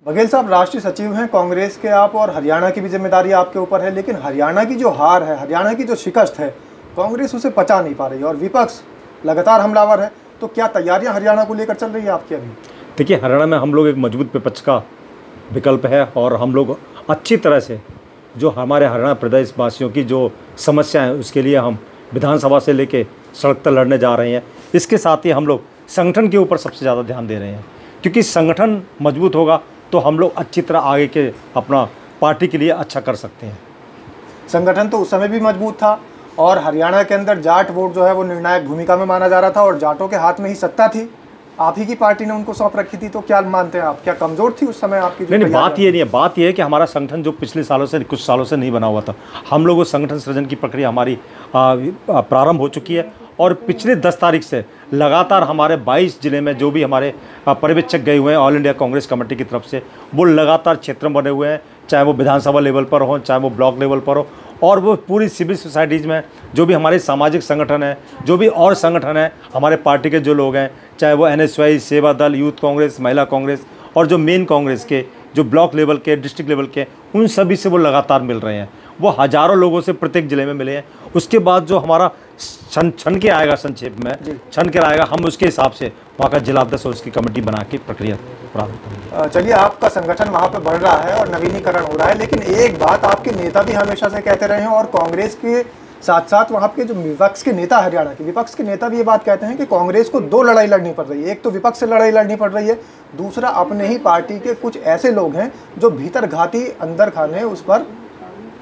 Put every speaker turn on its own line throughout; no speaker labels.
बघेल साहब राष्ट्रीय सचिव हैं कांग्रेस के आप, और हरियाणा की भी जिम्मेदारी आपके ऊपर है, लेकिन हरियाणा की जो हार है, हरियाणा की जो शिकस्त है, कांग्रेस उसे पचा नहीं पा रही है और विपक्ष लगातार हमलावर है। तो क्या तैयारियां हरियाणा को लेकर चल रही है आपकी अभी?
देखिए, हरियाणा में हम लोग एक मजबूत विपक्ष का विकल्प है और हम लोग अच्छी तरह से जो हमारे हरियाणा प्रदेश वासियों की जो समस्या है उसके लिए हम विधानसभा से लेके सड़क तक लड़ने जा रहे हैं। इसके साथ ही हम लोग संगठन के ऊपर सबसे ज़्यादा ध्यान दे रहे हैं, क्योंकि संगठन मजबूत होगा तो हम लोग अच्छी तरह आगे के अपना पार्टी के लिए अच्छा कर सकते हैं।
संगठन तो उस समय भी मजबूत था और हरियाणा के अंदर जाट वोट जो है वो निर्णायक भूमिका में माना जा रहा था और जाटों के हाथ में ही सत्ता थी। आप ही की पार्टी ने उनको सौंप रखी थी। तो क्या मानते हैं आप, क्या कमजोर थी उस समय आपकी?
नहीं, बात ये नहीं है। बात ये है कि हमारा संगठन जो पिछले सालों से कुछ सालों से नहीं बना हुआ था, हम लोग उस संगठन सृजन की प्रक्रिया हमारी प्रारंभ हो चुकी है और पिछले 10 तारीख से लगातार हमारे 22 जिले में जो भी हमारे पर्यवेक्षक गए हुए हैं ऑल इंडिया कांग्रेस कमेटी की तरफ से, वो लगातार क्षेत्र में बने हुए हैं, चाहे वो विधानसभा लेवल पर हो, चाहे वो ब्लॉक लेवल पर हो, और वो पूरी सिविल सोसाइटीज़ में जो भी हमारे सामाजिक संगठन है, जो भी और संगठन है, हमारे पार्टी के जो लोग हैं, चाहे वो NSY, सेवा दल, यूथ कांग्रेस, महिला कांग्रेस और जो मेन कांग्रेस के जो ब्लॉक लेवल के, डिस्ट्रिक्ट लेवल के, उन सभी से वो लगातार मिल रहे हैं। वो हज़ारों लोगों से प्रत्येक जिले में मिले हैं। उसके बाद जो हमारा छन के आएगा, संक्षेप में छन के आएगा, हम उसके हिसाब से वहाँ का जिला अध्यक्ष और उसकी कमेटी बना के प्रक्रिया प्रारंभ करेंगे।
चलिए, आपका संगठन वहाँ पे बढ़ रहा है और नवीनीकरण हो रहा है, लेकिन एक बात आपके नेता भी हमेशा से कहते रहे हैं और कांग्रेस के साथ साथ वहाँ के जो विपक्ष के नेता, हरियाणा के विपक्ष के नेता भी ये बात कहते हैं कि कांग्रेस को 2 लड़ाई लड़नी पड़ रही है। एक तो विपक्ष से लड़ाई लड़नी पड़ रही है, दूसरा अपने ही पार्टी के कुछ ऐसे लोग हैं जो भीतर घाती अंदर खाने उस पर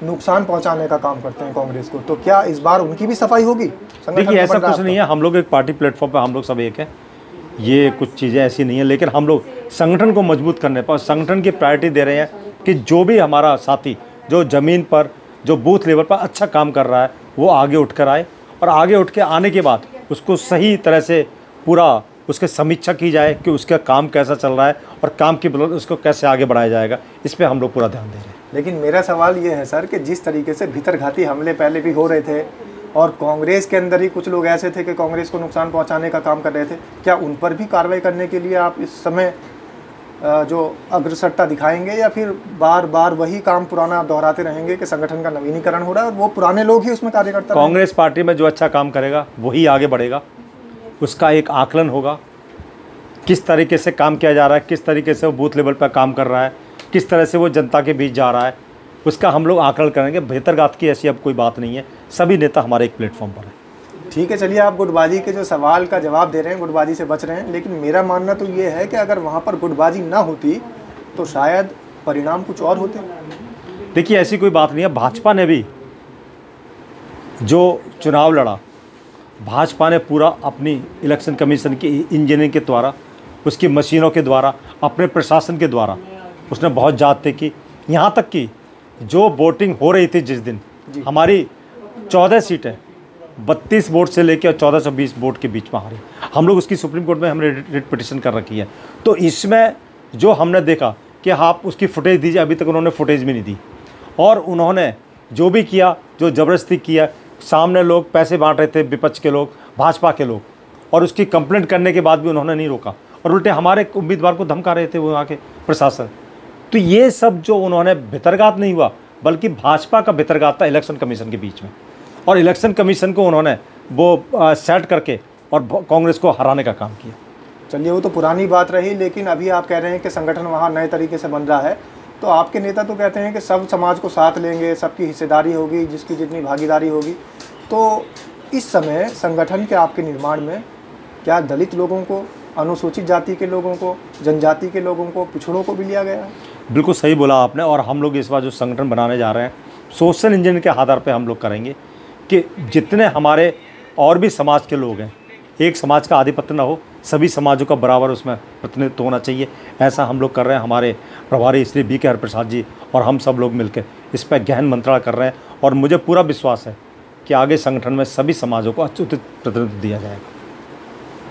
नुकसान पहुंचाने का काम करते हैं कांग्रेस को। तो क्या इस बार उनकी भी सफाई होगी?
देखिए, ऐसा कुछ नहीं है। हम लोग एक पार्टी प्लेटफॉर्म पे हम लोग सब एक है, ये कुछ चीज़ें ऐसी नहीं है, लेकिन हम लोग संगठन को मजबूत करने पर संगठन की प्रायोरिटी दे रहे हैं कि जो भी हमारा साथी जो ज़मीन पर, जो बूथ लेवल पर अच्छा काम कर रहा है, वो आगे उठ कर आए और आगे उठ के आने के बाद उसको सही तरह से पूरा उसकी समीक्षा की जाए कि उसका काम कैसा चल रहा है और काम की बदौलत उसको कैसे आगे बढ़ाया जाएगा। इस पर हम लोग पूरा ध्यान दे रहे हैं।
लेकिन मेरा सवाल ये है सर कि जिस तरीके से भीतरघाती हमले पहले भी हो रहे थे और कांग्रेस के अंदर ही कुछ लोग ऐसे थे कि कांग्रेस को नुकसान पहुंचाने का काम कर रहे थे, क्या उन पर भी कार्रवाई करने के लिए आप इस समय जो अग्रसरता दिखाएंगे, या फिर बार बार वही काम पुराना दोहराते रहेंगे कि संगठन का नवीनीकरण हो रहा है और वो पुराने लोग ही उसमें कार्यकर्ता?
कांग्रेस पार्टी में जो अच्छा काम करेगा वही आगे बढ़ेगा। उसका एक आकलन होगा, किस तरीके से काम किया जा रहा है, किस तरीके से वो बूथ लेवल पर काम कर रहा है, किस तरह से वो जनता के बीच जा रहा है, उसका हम लोग आकलन करेंगे। बेहतरघात की ऐसी अब कोई बात नहीं है, सभी नेता हमारे एक प्लेटफॉर्म पर है।
ठीक है, चलिए, आप गुटबाजी के जो सवाल का जवाब दे रहे हैं, गुटबाजी से बच रहे हैं, लेकिन मेरा मानना तो ये है कि अगर वहाँ पर गुटबाजी ना होती तो शायद परिणाम कुछ और होते।
देखिए, ऐसी कोई बात नहीं है। भाजपा ने भी जो चुनाव लड़ा, भाजपा ने पूरा अपनी इलेक्शन कमीशन की इंजीनियरिंग के द्वारा, उसकी मशीनों के द्वारा, अपने प्रशासन के द्वारा उसने बहुत जांच की। यहाँ तक कि जो वोटिंग हो रही थी जिस दिन, हमारी 14 सीटें 32 वोट से लेकर 1420 वोट के बीच में हारी। हम लोग उसकी सुप्रीम कोर्ट में हमने रिट पिटिशन कर रखी है। तो इसमें जो हमने देखा कि आप उसकी फुटेज दीजिए, अभी तक उन्होंने फुटेज भी नहीं दी और उन्होंने जो भी किया, जो ज़बरदस्ती किया, सामने लोग पैसे बांट रहे थे, विपक्ष के लोग, भाजपा के लोग, और उसकी कंप्लेंट करने के बाद भी उन्होंने नहीं रोका और उल्टे हमारे उम्मीदवार को धमका रहे थे वो वहाँ के प्रशासन। तो ये सब जो उन्होंने भितरघात नहीं हुआ, बल्कि भाजपा का भितरघात था इलेक्शन कमीशन के बीच में, और इलेक्शन कमीशन को उन्होंने वो सेट करके और कांग्रेस को हराने का काम किया।
चलिए, वो तो पुरानी बात रही, लेकिन अभी आप कह रहे हैं कि संगठन वहाँ नए तरीके से बन रहा है, तो आपके नेता तो कहते हैं कि सब समाज को साथ लेंगे, सबकी हिस्सेदारी होगी, जिसकी जितनी भागीदारी होगी। तो इस समय संगठन के आपके निर्माण में क्या दलित लोगों को, अनुसूचित जाति के लोगों को, जनजाति के लोगों को, पिछड़ों को भी लिया गया है?
बिल्कुल सही बोला आपने। और हम लोग इस बार जो संगठन बनाने जा रहे हैं, सोशल इंजीनियरिंग के आधार पर हम लोग करेंगे कि जितने हमारे और भी समाज के लोग हैं, एक समाज का आधिपत्य ना हो, सभी समाजों का बराबर उसमें प्रतिनिधित्व होना चाहिए। ऐसा हम लोग कर रहे हैं। हमारे प्रभारी श्री BK हरप्रसाद जी और हम सब लोग मिलकर इस पर गहन मंत्रणा कर रहे हैं और मुझे पूरा विश्वास है कि आगे संगठन में सभी समाजों को उचित प्रतिनिधित्व दिया जाएगा।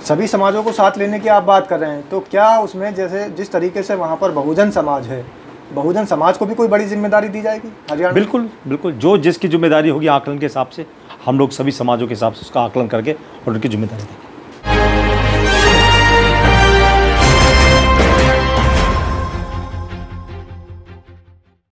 सभी समाजों को साथ लेने की आप बात कर रहे हैं, तो क्या उसमें जैसे जिस तरीके से वहाँ पर बहुजन समाज है, बहुजन समाज को भी कोई बड़ी जिम्मेदारी दी जाएगी हरियाणा?
बिल्कुल बिल्कुल, जो जिसकी जिम्मेदारी होगी आकलन के हिसाब से हम लोग सभी समाजों के हिसाब से उसका आकलन करके और उनकी जिम्मेदारी देंगे।